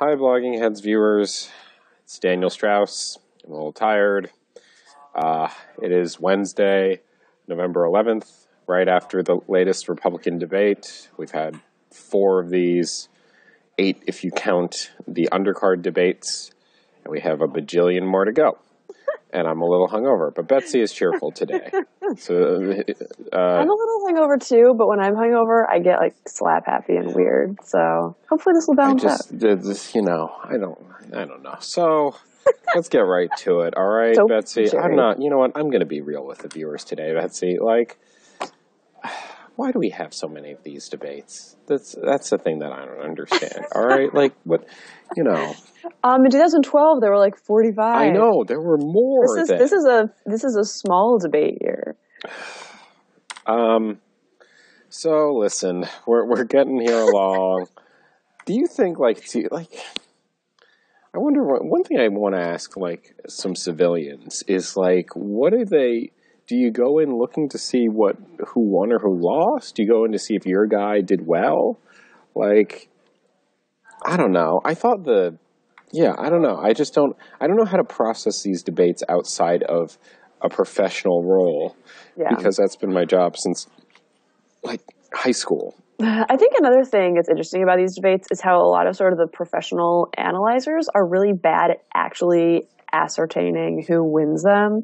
Hi, Blogging Heads viewers. It's Daniel Strauss. I'm a little tired. It is Wednesday, November 11th, right after the latest Republican debate. We've had 4 of these, 8 if you count the undercard debates, and we have a bajillion more to go. And I'm a little hungover, but Betsy is cheerful today. So I'm a little hungover too, but when I'm hungover, I get like slap happy and weird. So hopefully this will balance out. I don't know. So let's get right to it. All right, So Betsy. cherry. I'm going to be real with the viewers today, Betsy. Like, why do we have so many of these debates? That's the thing that I don't understand. All right, like what, In 2012, there were like 45. I know there were more. This is a small debate here. So listen, we're getting here along. Do you think I wonder one thing I want to ask like some civilians is like, what do you go in looking to see who won or who lost? Do you go in to see if your guy did well? Like, I don't know. I don't know. I don't know how to process these debates outside of a professional role, because that's been my job since like high school. I think another thing that's interesting about these debates is how a lot of sort of the professional analyzers are really bad at actually ascertaining who wins them,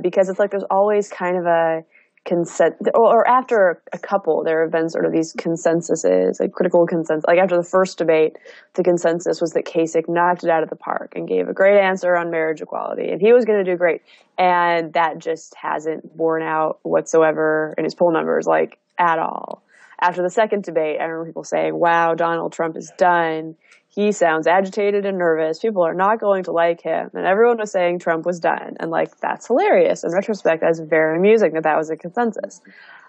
because it's like there's always kind of a consent, or after a couple, there have been sort of these consensuses, like critical consensus. Like after the first debate, the consensus was that Kasich knocked it out of the park and gave a great answer on marriage equality, and he was going to do great. And that just hasn't borne out whatsoever in his poll numbers, like at all. After the second debate, I remember people saying, wow, Donald Trump is done. He sounds agitated and nervous. People are not going to like him. And everyone was saying Trump was done. And like, that's hilarious. In retrospect, that's very amusing that was a consensus.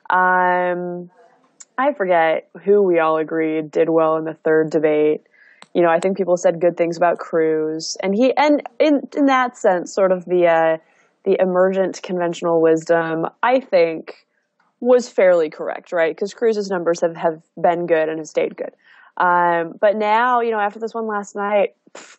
I forget who we all agreed did well in the third debate. I think people said good things about Cruz. And in that sense, sort of the emergent conventional wisdom, I think, was fairly correct, right? Because Cruz's numbers have been good and have stayed good. But now, after this one last night,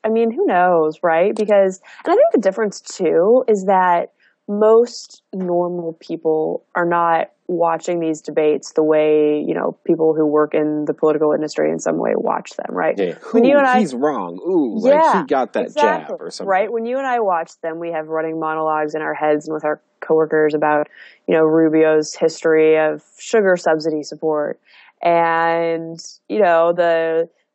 who knows, right? And I think the difference too is that most normal people are not watching these debates the way, people who work in the political industry in some way watch them, right? Yeah. He's wrong. Ooh, he got that jab or something. Right? When you and I watch them, we have running monologues in our heads and with our coworkers about, Rubio's history of sugar subsidy support. And,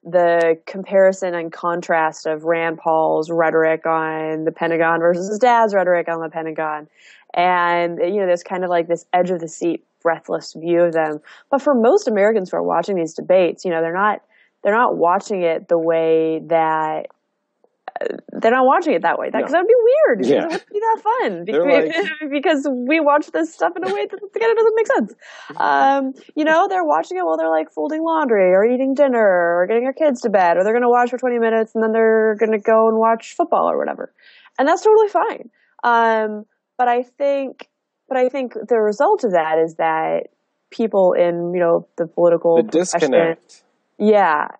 the comparison and contrast of Rand Paul's rhetoric on the Pentagon versus his dad's rhetoric on the Pentagon. And, there's kind of like this edge of the seat, breathless view of them. But for most Americans who are watching these debates, they're not watching it the way that they're not watching it that way. Because that would be weird. Yeah. It wouldn't be that fun. Because we watch this stuff in a way that kind of doesn't make sense. They're watching it while they're like folding laundry or eating dinner or getting their kids to bed, or they're going to watch for 20 minutes and then they're going to go and watch football or whatever. And that's totally fine. But I think the result of that is that people in, the political disconnect. The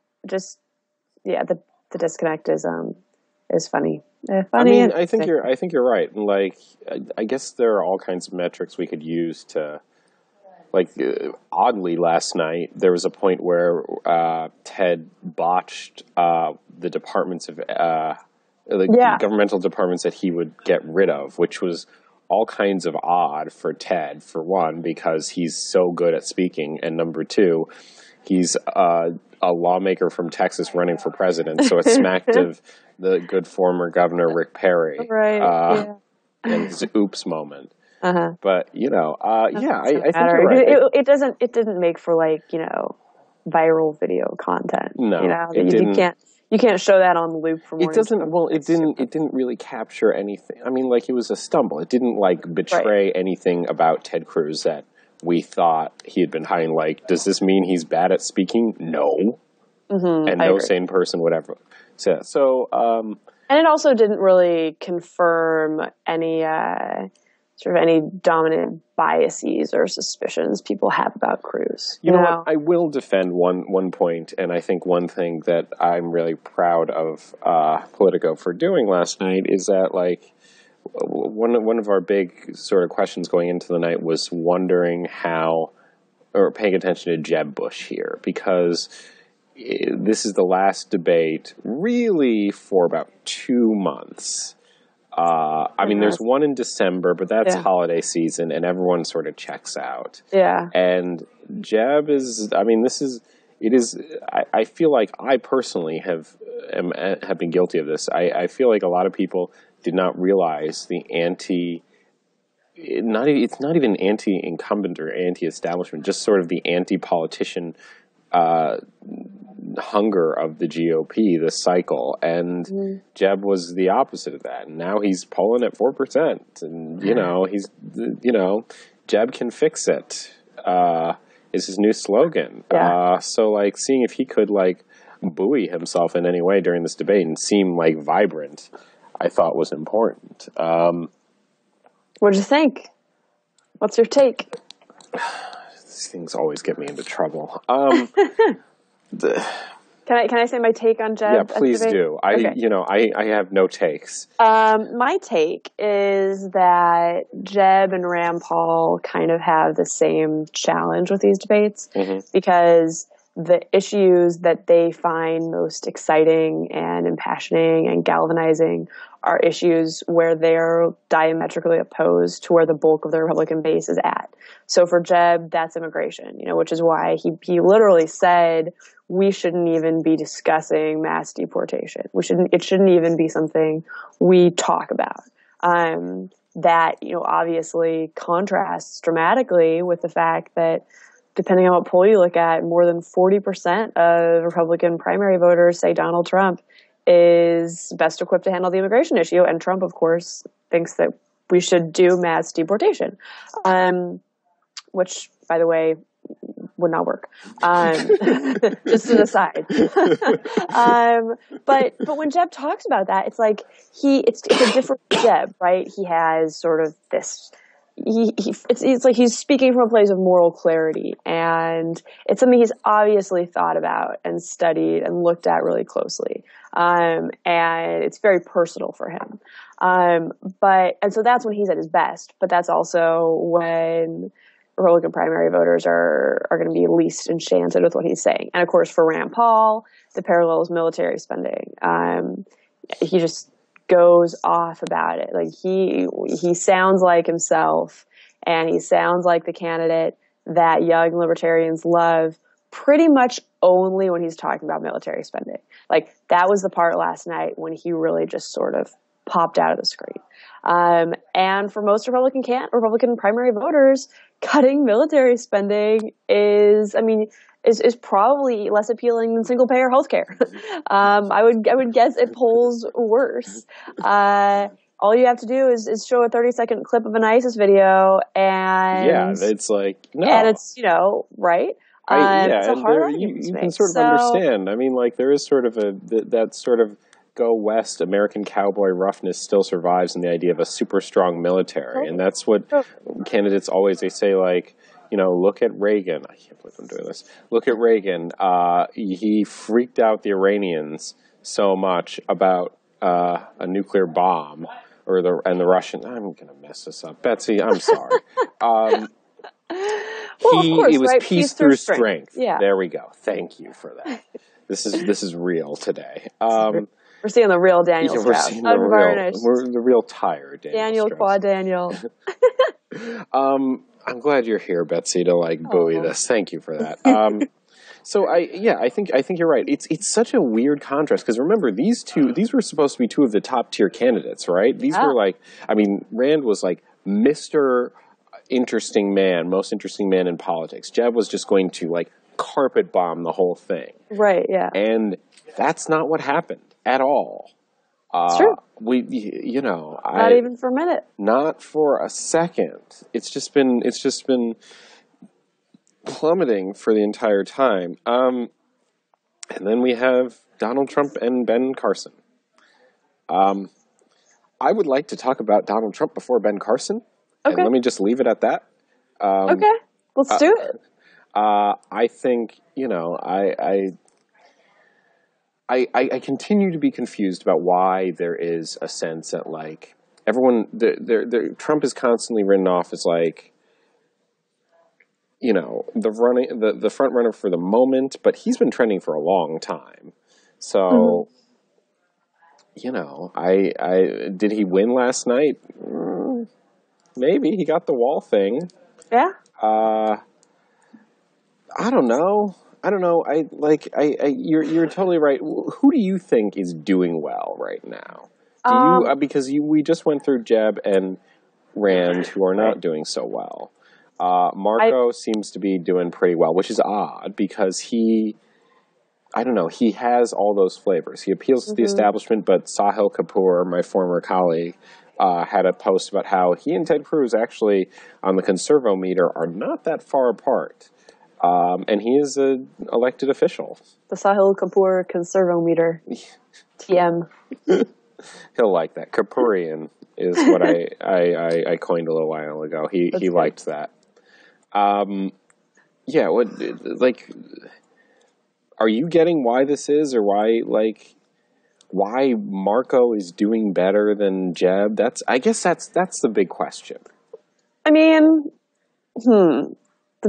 disconnect is funny. I think you're right. And like, I guess there are all kinds of metrics we could use to, like, oddly last night there was a point where Ted botched the departments of governmental departments that he would get rid of, which was all kinds of odd for Ted, for one, because he's so good at speaking, and number two, he's a lawmaker from Texas running for president, so it smacked of the good former governor Rick Perry, and his oops moment. But I think you're right. It didn't make for like viral video content. No, it didn't. You can't show that on loop for more. It doesn't. Well, it didn't really capture anything. It was a stumble. It didn't like betray anything about Ted Cruz that we thought he had been hiding. Like, does this mean he's bad at speaking? No. And no sane person would ever say that. So, and it also didn't really confirm any sort of any dominant biases or suspicions people have about Cruz. You know what? I will defend one point, and I think one thing that I'm really proud of Politico for doing last night is that, like, one of our big sort of questions going into the night was wondering how, or paying attention to Jeb Bush here, because this is the last debate really for about 2 months. I mean, there's one in December, but that's holiday season, and everyone sort of checks out. Yeah. And Jeb is, I mean, I feel like I personally have been guilty of this. I feel like a lot of people did not realize it's not even anti-incumbent or anti-establishment, just sort of the anti-politician hunger of the GOP this cycle, and Jeb was the opposite of that. And now he's polling at 4%, and Jeb can fix it. Is his new slogan. Yeah. So like seeing if he could like buoy himself in any way during this debate and seem like vibrant, I thought was important. What'd you think? What's your take? These things always get me into trouble. Can I say my take on Jeb? Yeah, please do. I have no takes. My take is that Jeb and Rand Paul kind of have the same challenge with these debates because the issues that they find most exciting and impassioning and galvanizing are issues where they're diametrically opposed to where the bulk of the Republican base is at. So for Jeb, that's immigration, which is why he literally said we shouldn't even be discussing mass deportation. It shouldn't even be something we talk about. That, obviously contrasts dramatically with the fact that depending on what poll you look at, more than 40% of Republican primary voters say Donald Trump is best equipped to handle the immigration issue. And Trump, of course, thinks that we should do mass deportation, which, by the way, would not work. Just an aside. But when Jeb talks about that, it's like it's a different Jeb, right? He has sort of this. It's like he's speaking from a place of moral clarity, and it's something he's obviously thought about and studied and looked at really closely. And it's very personal for him. And so that's when he's at his best, but that's also when Republican primary voters are going to be least enchanted with what he's saying. And of course, for Rand Paul, the parallel is military spending. He just goes off about it. Like he sounds like himself, and he sounds like the candidate that young libertarians love pretty much only when he's talking about military spending. Like that was the part last night when he really just sort of popped out of the screen. And for most Republican primary voters, cutting military spending is probably less appealing than single payer healthcare. I would guess it polls worse. All you have to do is show a 30-second clip of an ISIS video, and it's like no, and it's right. It's a hard argument you can sort of understand. I mean, like there is sort of that sort of go west American cowboy roughness still survives in the idea of a super strong military, and that's what candidates always say. Like, look at Reagan. I can't believe I'm doing this. Look at Reagan. He freaked out the Iranians so much about a nuclear bomb, and the Russian. I'm going to mess this up, Betsy. I'm sorry. Well, of course, it was right? peace through strength. Yeah. There we go. Thank you for that. This is real today. We're seeing the real Daniel Strauss. We're the real tired Daniel Quad Daniel. I'm glad you're here, Betsy, to buoy this. Thank you for that. So I think you're right. It's such a weird contrast because remember these were supposed to be two of the top tier candidates, right? These were Rand was like Mr. Interesting man, most interesting man in politics. Jeb was just going to carpet bomb the whole thing. Right, yeah. And that's not what happened at all. It's true. Not even for a minute. Not for a second. It's just been plummeting for the entire time. And then we have Donald Trump and Ben Carson. I would like to talk about Donald Trump before Ben Carson. And let me just leave it at that. Okay, let's do it. I think, I continue to be confused about why there is a sense that, like, everyone, Trump is constantly written off as, like, the front runner for the moment, but he's been trending for a long time. So, did he win last night? Maybe he got the wall thing. Yeah. I don't know. You're totally right. Who do you think is doing well right now? Do you because we just went through Jeb and Rand, who are not doing so well. Marco seems to be doing pretty well, which is odd because he has all those flavors. He appeals to the establishment, but Sahil Kapoor, my former colleague, had a post about how he and Ted Cruz actually on the conservometer are not that far apart. And he is an elected official. The Sahil Kapoor conservometer. TM. He'll like that. Kapoorian is what I coined a little while ago. He liked that. Are you getting why this is, or why Marco is doing better than Jeb? I guess that's the big question. I mean, the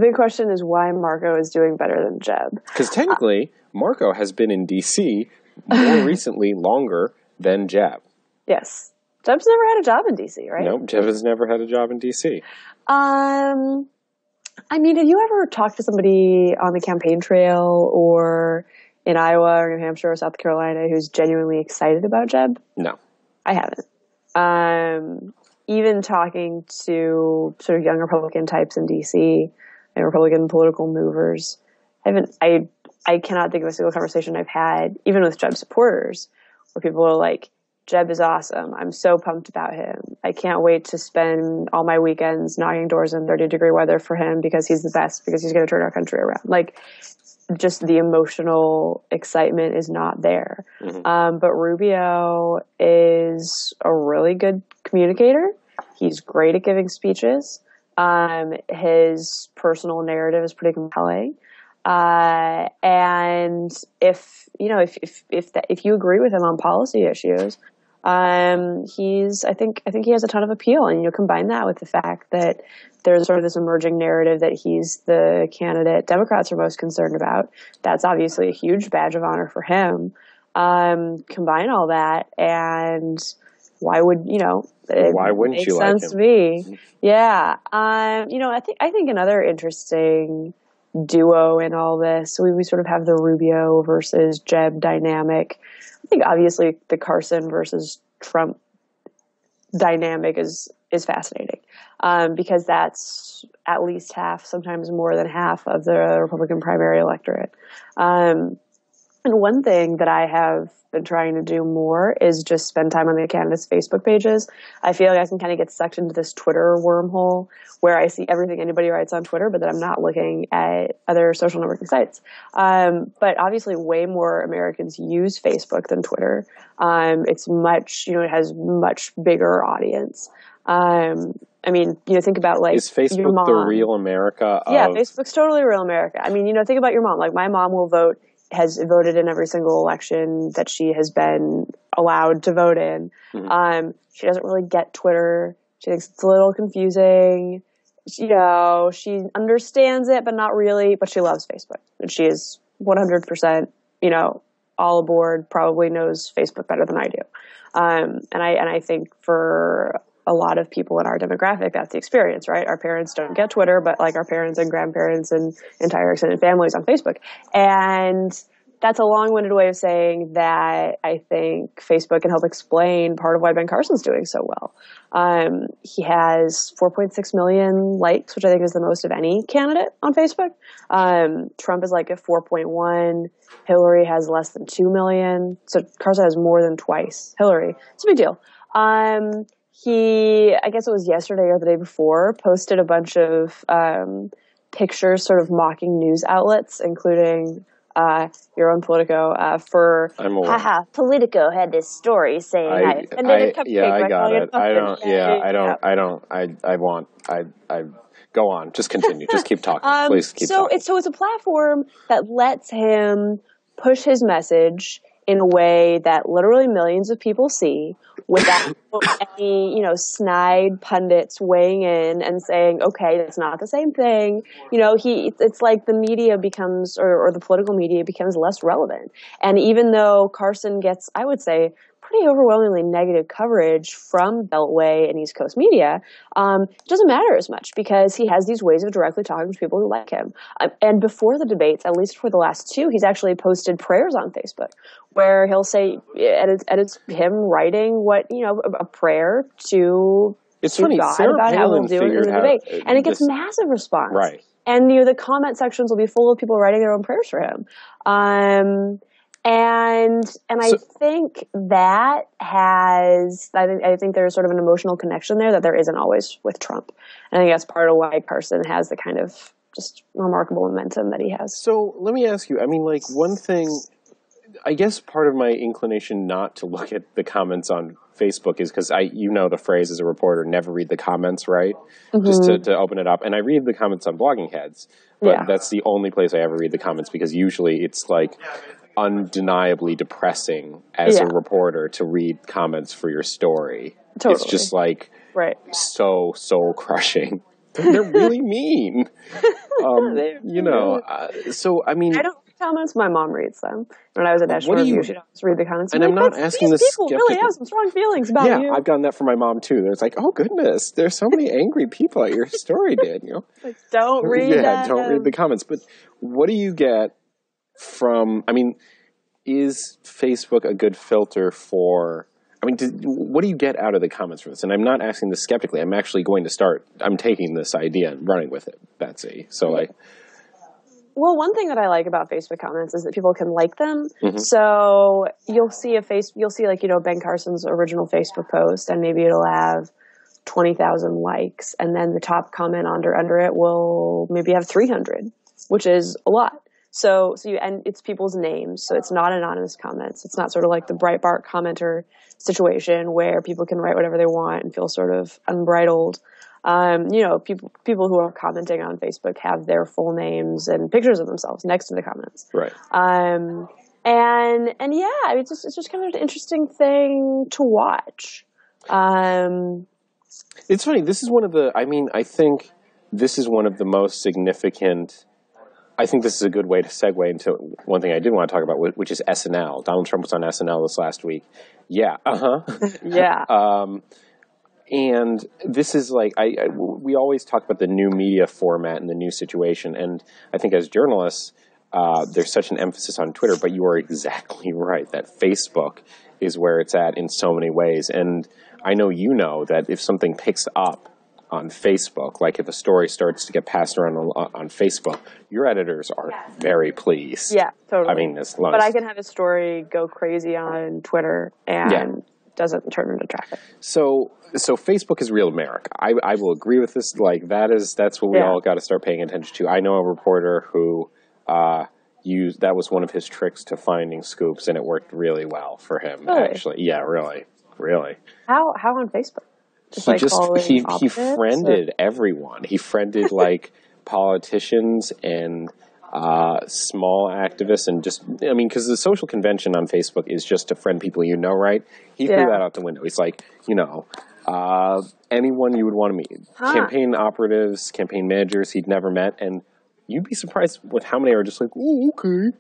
big question is why Marco is doing better than Jeb. Because technically, Marco has been in D.C. more recently, longer than Jeb. Yes. Jeb's never had a job in D.C., right? No, Jeb has never had a job in D.C. I mean, have you ever talked to somebody on the campaign trail or in Iowa or New Hampshire or South Carolina who's genuinely excited about Jeb? No. I haven't. Even talking to sort of young Republican types in D.C. and Republican political movers, I cannot think of a single conversation I've had, even with Jeb supporters, where people are like, Jeb is awesome. I'm so pumped about him. I can't wait to spend all my weekends knocking doors in 30-degree weather for him because he's the best, because he's going to turn our country around. Like, just the emotional excitement is not there. But Rubio is a really good communicator. He's great at giving speeches. His personal narrative is pretty compelling. And if you agree with him on policy issues, I think he has a ton of appeal. And you combine that with the fact that there's sort of this emerging narrative that he's the candidate Democrats are most concerned about. That's obviously a huge badge of honor for him. Combine all that, and why wouldn't you like him? To me. Yeah. I think another interesting duo in all this, we sort of have the Rubio versus Jeb dynamic. I think obviously the Carson versus Trump dynamic is fascinating, because that's at least half, sometimes more than half of the Republican primary electorate. And one thing that I have been trying to do more is just spend time on the candidates' Facebook pages. I feel like I can kind of get sucked into this Twitter wormhole where I see everything anybody writes on Twitter, but that I'm not looking at other social networking sites. But obviously way more Americans use Facebook than Twitter. It's much, it has much bigger audience. Think about is Facebook the real America? Yeah, Facebook's totally real America. Think about your mom. Like, my mom has voted in every single election that she has been allowed to vote in. She doesn't really get Twitter. She thinks it's a little confusing. She understands it, but not really. But she loves Facebook, and she is 100%, all aboard. Probably knows Facebook better than I do. And I think for a lot of people in our demographic, that's the experience, right? Our parents don't get Twitter, but like our parents and grandparents and entire extended families on Facebook. And that's a long-winded way of saying that I think Facebook can help explain part of why Ben Carson's doing so well. He has 4.6 million likes, which I think is the most of any candidate on Facebook. Trump is like at 4.1. Hillary has less than 2 million. So Carson has more than twice Hillary. It's a big deal. He, I guess it was yesterday or the day before, posted a bunch of pictures sort of mocking news outlets, including your own Politico, for haha, Politico had this story saying I offended a cupcake. Yeah, I got it. I go on. Just continue. Just keep talking. Please keep talking. So it's a platform that lets him push his message in a way that literally millions of people see without any, snide pundits weighing in and saying, okay, that's not the same thing. It's like the media becomes, or the political media becomes less relevant. And even though Carson gets, I would say, pretty overwhelmingly negative coverage from Beltway and East Coast media, it doesn't matter as much because he has these ways of directly talking to people who like him. And before the debates, at least for the last two, he's actually posted prayers on Facebook where he'll say, and it's him writing a prayer to God Sarah about Palin how he'll do it in the debate. And it gets massive response. Right. And the comment sections will be full of people writing their own prayers for him. And I think that I think there's sort of an emotional connection there that there isn't always with Trump. And I think that's part of why Carson has the kind of just remarkable momentum that he has. So let me ask you, one thing, I guess part of my inclination not to look at the comments on Facebook is because the phrase as a reporter, never read the comments, right? Mm-hmm. Just to open it up. And I read the comments on Blogging Heads, but that's the only place I ever read the comments because usually it's like undeniably depressing as a reporter to read comments for your story. Totally. It's just so soul crushing. They're really mean. So I mean, I don't read comments. My mom reads them. When I was at National Review, she'd always read the comments. And I'm not asking these people really have some strong feelings about you. Yeah, I've gotten that from my mom too. There's like, oh goodness, there's so many angry people at your story, Daniel. Don't read that. Don't read the comments. But what do you get from? Is Facebook a good filter for? What do you get out of the comments from this? And I'm not asking this skeptically. I'm actually going to start. I'm taking this idea and running with it, Betsy. So well, one thing that I like about Facebook comments is that people can like them. Mm-hmm. So you'll see Ben Carson's original Facebook post, and maybe it'll have 20,000 likes, and then the top comment under it will maybe have 300, which is a lot. So and it's people's names, so it's not anonymous comments. It's not sort of like the Breitbart commenter situation where people can write whatever they want and feel sort of unbridled. People who are commenting on Facebook have their full names and pictures of themselves next to the comments. Right. It's just kind of an interesting thing to watch. It's funny. This is one of the. I think this is one of the most significant. I think this is a good way to segue into one thing I did want to talk about, which is SNL. Donald Trump was on SNL this last week. Yeah. Yeah. And this is we always talk about the new media format and the new situation. And I think as journalists, there's such an emphasis on Twitter, but you are exactly right that Facebook is where it's at in so many ways. And I know that if something picks up on Facebook, like if a story starts to get passed around on Facebook, your editors are very pleased. Yeah, totally. But I can have a story go crazy on Twitter and doesn't turn into traffic. So Facebook is real America. I will agree with this. That's what we all got to start paying attention to. I know a reporter who that was one of his tricks to finding scoops, and it worked really well for him. Really? Actually, yeah, really. How on Facebook? He friended everyone. He friended politicians and small activists, and because the social convention on Facebook is just to friend people right? He threw that out the window. He's anyone you would want to meet, campaign operatives, campaign managers he'd never met, and you'd be surprised with how many are just okay.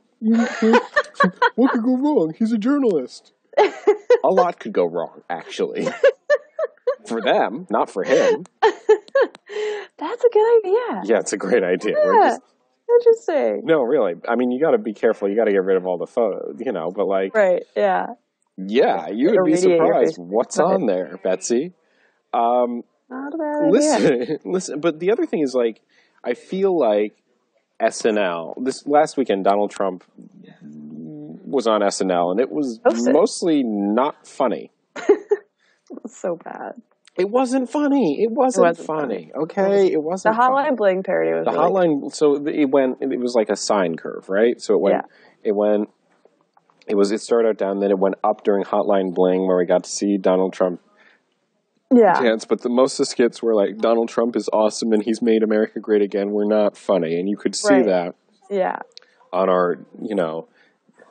What could go wrong? He's a journalist. A lot could go wrong, actually. For them, not for him. That's a good idea. Yeah, it's a great idea. Yeah. Interesting. No, really. You got to be careful. You got to get rid of all the photos, but Right, yeah. Yeah, you would be surprised what's on there, Betsy. Not a bad idea. Listen, but the other thing is, I feel like SNL, this last weekend, Donald Trump was on SNL, and it was mostly not funny. So bad. It wasn't funny. It wasn't funny. Okay, it wasn't. The Hotline Bling parody was really Hotline. Good. So it went. It was like a sine curve, right? So it went. Yeah. It went. It started out down, then it went up during Hotline Bling, where we got to see Donald Trump. Yeah. Dance, but most of the skits were like, Donald Trump is awesome and he's made America great again. We're not funny, and you could see that. Yeah. On our,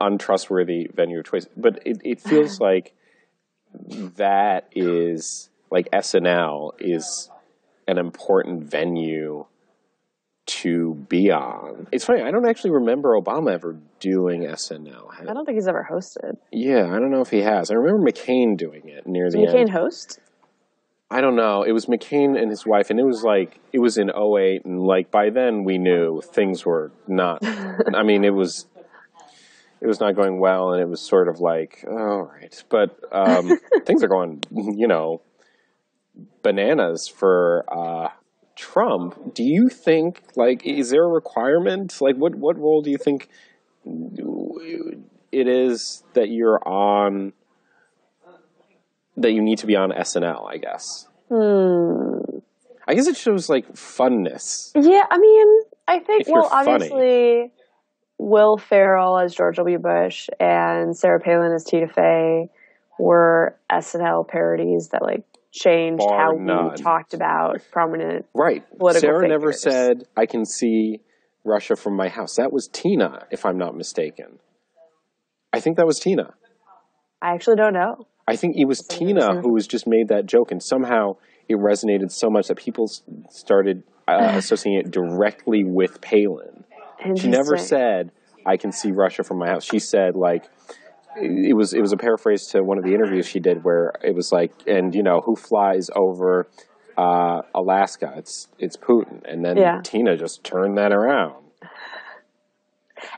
untrustworthy venue of choice, but it feels like that is. Like SNL is an important venue to be on. It's funny, I don't actually remember Obama ever doing SNL. I don't think he's ever hosted. Yeah, I don't know if he has. I remember McCain doing it near the end. McCain host? I don't know. It was McCain and his wife, and it was in '08, and by then we knew things were not, I mean, it was not going well, and it was sort of like, all right. But things are going, bananas for Trump. Do you think, is there a requirement? What role do you think it is that you're on, that you need to be on SNL, I guess? I guess it shows, funness. Yeah, I mean, I think, obviously, funny. Will Ferrell as George W. Bush and Sarah Palin as Tina Fey were SNL parodies that, changed how we talked about prominent political Sarah figures. Never said, I can see Russia from my house. That was Tina, if I'm not mistaken. I think that was Tina. I actually don't know. I think it was Tina who was just made that joke, and somehow it resonated so much that people started associating it directly with Palin. She never said, I can see Russia from my house. She said, it was a paraphrase to one of the interviews she did where it was and who flies over Alaska? It's Putin. And then Tina just turned that around.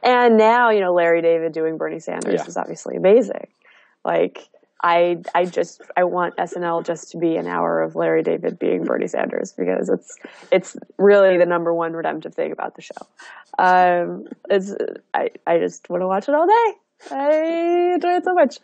And now, Larry David doing Bernie Sanders is obviously amazing. I want SNL just to be an hour of Larry David being Bernie Sanders, because it's really the number one redemptive thing about the show. I just want to watch it all day. I enjoy it so much.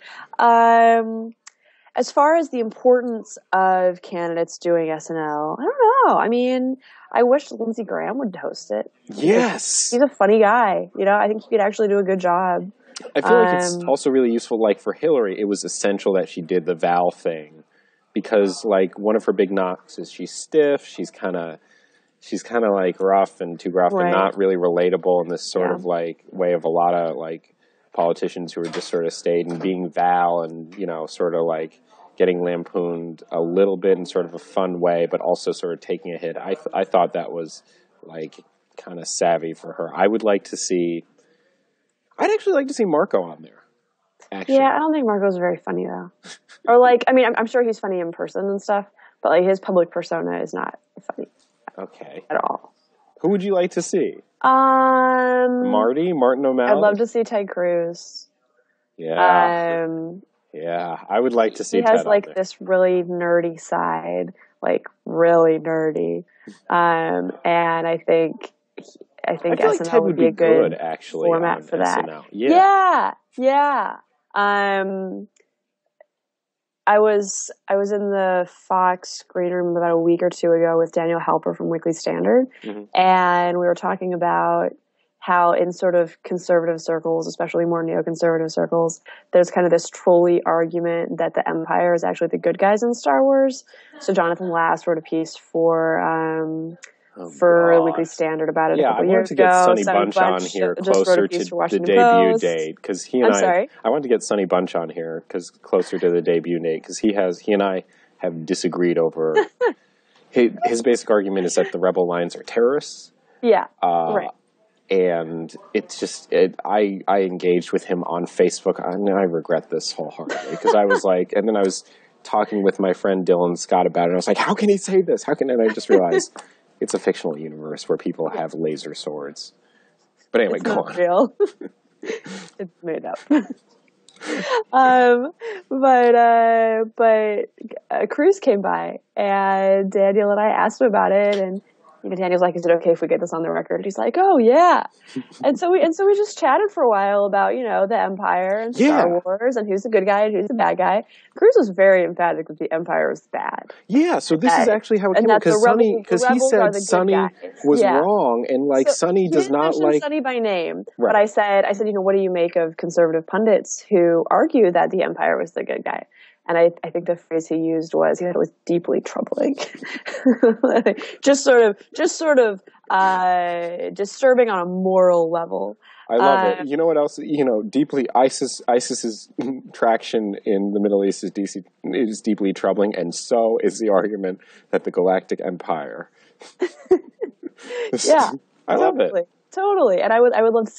As far as the importance of candidates doing SNL, I don't know. I mean, I wish Lindsey Graham would host it. Yes. He's a funny guy. I think he could actually do a good job. I feel like it's also really useful. For Hillary, it was essential that she did the Val thing, because one of her big knocks is she's stiff. She's kind of rough and too gruff and not really relatable in this sort of way of a lot of politicians who are just sort of stayed, and being Val and, sort of getting lampooned a little bit in sort of a fun way, but also sort of taking a hit. I thought that was kind of savvy for her. I'd actually like to see Marco on there. Actually. Yeah, I don't think Marco's very funny though. Or I'm sure he's funny in person and stuff, but his public persona is not funny. Okay. At all. Who would you like to see? Martin O'Malley? I'd love to see Ted Cruz. Yeah. Yeah, I would like to see Ted. He has this really nerdy side, really nerdy. And I think SNL would be a good actually format for that. SNL. Yeah. I was in the Fox green room about a week or two ago with Daniel Halper from Weekly Standard, and we were talking about how in sort of conservative circles, especially more neoconservative circles, there's kind of this trolley argument that the Empire is actually the good guys in Star Wars. So Jonathan Lass wrote a piece for the Weekly Standard about it a couple years ago. I wanted to get Sonny Bunch on here closer to the debut date, because he and I wanted to get Sonny Bunch on here closer to the debut date, because he and I have disagreed over his basic argument is that the rebel lions are terrorists. Yeah, right. And it's just, I engaged with him on Facebook, and I regret this wholeheartedly, because I was and then I was talking with my friend Dylan Scott about it, and I was like, how can he say this? And I just realized it's a fictional universe where people have laser swords. But anyway, go on. Real. It's made up. But Cruz came by, and Daniel and I asked him about it, and Daniel's like, is it okay if we get this on the record? He's like, oh yeah. And so we just chatted for a while about, the Empire and Star Wars and who's the good guy and who's the bad guy. Cruz was very emphatic that the Empire was bad. Yeah, so this is actually how it came up, because he said Sonny was wrong, and Sonny does not like Sonny by name. Right. But I said, what do you make of conservative pundits who argue that the Empire was the good guy? And I think the phrase he used was, it was deeply troubling. just sort of disturbing on a moral level. I love it. You know what else? Deeply ISIS's traction in the Middle East is deeply troubling, and so is the argument that the Galactic Empire. Yeah, I love it. Totally. And I would love to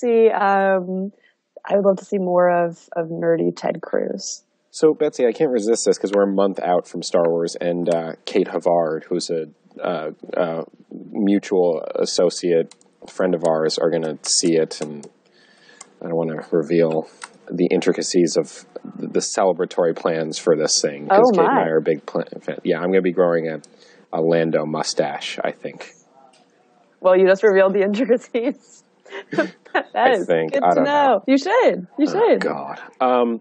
see more of nerdy Ted Cruz. So, Betsy, I can't resist this because we're a month out from Star Wars, and Kate Havard, who's a mutual associate friend of ours, are going to see it, and I don't want to reveal the intricacies of the celebratory plans for this thing, because Kate and I are big fans. Yeah, I'm going to be growing a Lando mustache, I think. Well, you just revealed the intricacies. That is good to know. You should. Oh, God.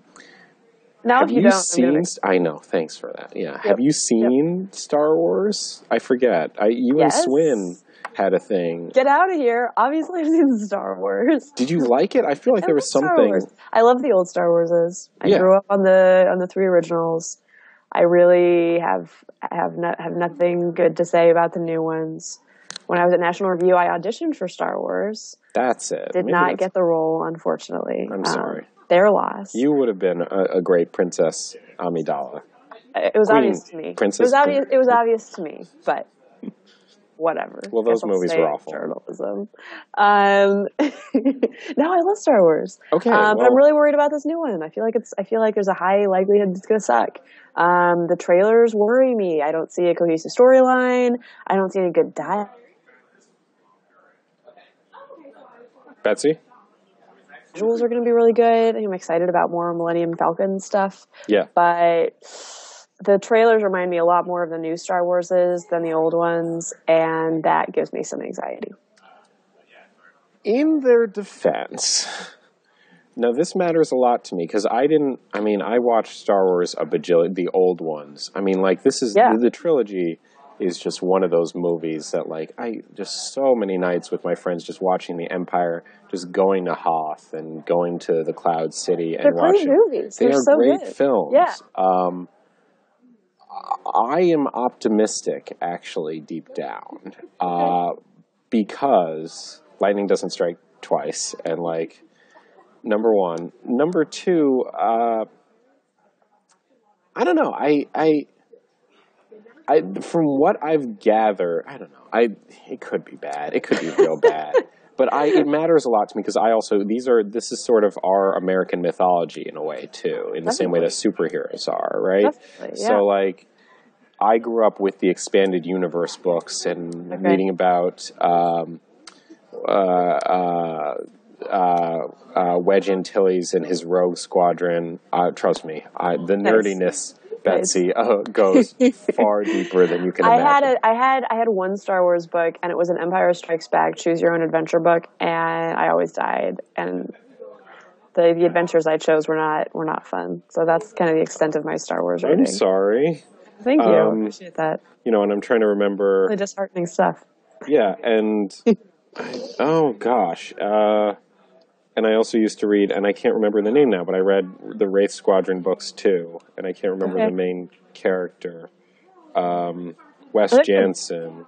Now, have if you don't, seen? I know. Thanks for that. Yeah. Yep. Have you seen Star Wars? I forget. You and Swin had a thing. Get out of here! Obviously, I've seen Star Wars. Did you like it? I feel like there was something. I love the old Star Warses. I grew up on the 3 originals. I really have nothing good to say about the new ones. When I was at National Review, I auditioned for Star Wars. That's it. Did not get the role, unfortunately. I'm sorry. Their loss. You would have been a great Princess Amidala. It was obvious to me. Princess. It was obvious to me, but whatever. Well, those movies were awful. Journalism. No, I love Star Wars. Okay, but I'm really worried about this new one. I feel like there's a high likelihood it's going to suck. The trailers worry me. I don't see a cohesive storyline. I don't see any good dialogue. Betsy? Visuals are going to be really good. I'm excited about more Millennium Falcon stuff. Yeah. But the trailers remind me a lot more of the new Star Warses than the old ones, and that gives me some anxiety. In their defense, now this matters a lot to me because I watched Star Wars a bajillion, the old ones. This is the trilogy is just one of those movies that just so many nights with my friends just watching the Empire, just going to Hoth and going to the Cloud City and watching. They're great movies. They're so great good. films. Yeah. I am optimistic, actually, deep down, because lightning doesn't strike twice, and number one, number two, I don't know. I from what I've gathered, I don't know. It could be bad. It could be real bad. But it matters a lot to me because this is sort of our American mythology in a way too, in the same way that superheroes are, right? Yeah. So I grew up with the expanded universe books and reading about Wedge Antilles and his rogue squadron. Trust me, the nerdiness. Betsy goes far deeper than you can imagine. I had one Star Wars book, and it was an Empire Strikes Back Choose Your Own Adventure book, and I always died. And the adventures I chose were not fun. So that's kind of the extent of my Star Wars reading. I'm sorry. Thank you. I appreciate that. And I'm trying to remember. Really disheartening stuff. Yeah, and oh gosh. And I also used to read, and I can't remember the name now, but I read the Wraith Squadron books too, and I can't remember the main character. Wes Jansen.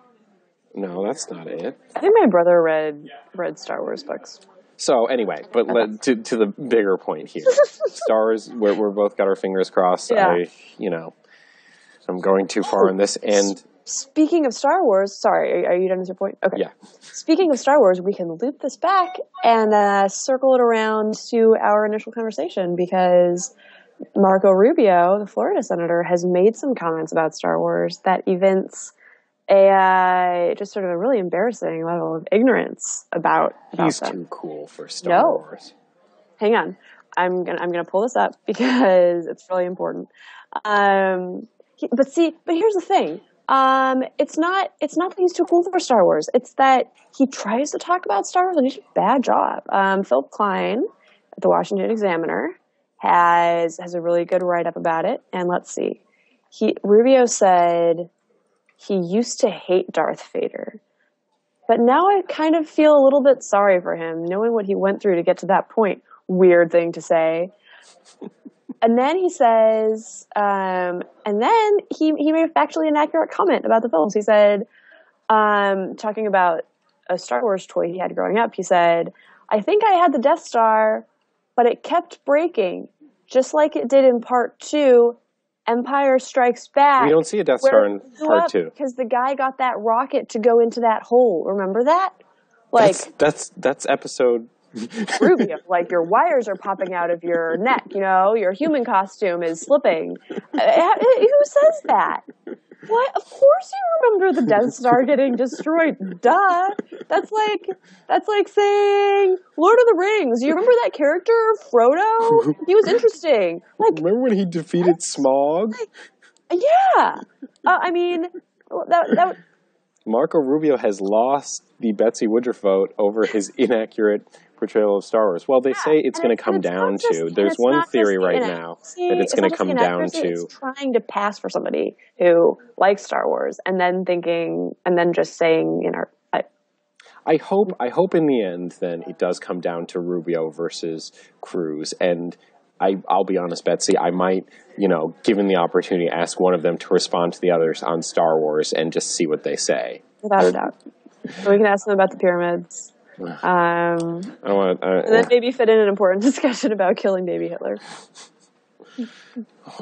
No, that's not it. I think my brother read Star Wars books. So anyway, but to the bigger point here, Star Wars, we're both got our fingers crossed. Yeah. I'm going too far on this, and. Speaking of Star Wars, sorry, are you done with your point? Okay. Yeah. Speaking of Star Wars, we can loop this back and circle it around to our initial conversation because Marco Rubio, the Florida senator, has made some comments about Star Wars that evince just sort of a really embarrassing level of ignorance about He's them. Too cool for Star Wars. Hang on. I'm gonna pull this up because it's really important. But here's the thing. It's not that he's too cool for Star Wars. It's that he tries to talk about Star Wars and he does a bad job. Philip Klein at the Washington Examiner has a really good write-up about it. And let's see. Rubio said he used to hate Darth Vader. But now I kind of feel a little bit sorry for him, knowing what he went through to get to that point. Weird thing to say. And then he says, and then he made a factually inaccurate comment about the films. He said, talking about a Star Wars toy he had growing up, he said, I think I had the Death Star, but it kept breaking, just like it did in Part 2, Empire Strikes Back. We don't see a Death Star in Part 2. Because the guy got that rocket to go into that hole. Remember that? Like that's episode... Rubio, like your wires are popping out of your neck, your human costume is slipping. Who says that? What? Of course you remember the Death Star getting destroyed. Duh. That's like saying Lord of the Rings. You remember that character, Frodo? He was interesting. Like, remember when he defeated Smaug? Yeah. I mean, that Marco Rubio has lost the Betsy Woodruff vote over his inaccurate portrayal of Star Wars. Well, they say it's going to come down to... There's one theory right now that it's going to come down to... It's trying to pass for somebody who likes Star Wars and then just saying, I hope in the end, then, it does come down to Rubio versus Cruz. And I'll be honest, Betsy, I might, given the opportunity, ask one of them to respond to the others on Star Wars and just see what they say. Without a doubt. So we can ask them about the pyramids. I don't want and then maybe fit in an important discussion about killing baby Hitler.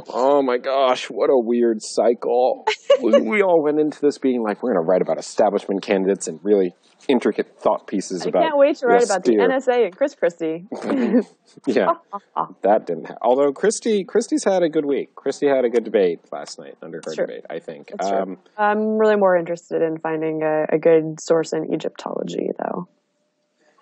Oh my gosh, what a weird cycle. We all went into this being like, we're going to write about establishment candidates and really intricate thought pieces about... I can't wait to write about the NSA and Chris Christie. Yeah, that didn't happen. Although Christie's had a good week. Christie had a good debate last night, under her debate, I think. I'm really more interested in finding a good source in Egyptology, though.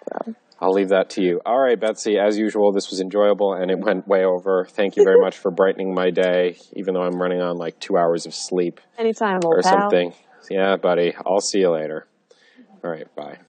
So. I'll leave that to you. All right, Betsy, as usual, this was enjoyable, and it went way over. Thank you very much for brightening my day, even though I'm running on like 2 hours of sleep. Anytime, old or pal. something. Yeah, buddy. I'll see you later. All right, bye.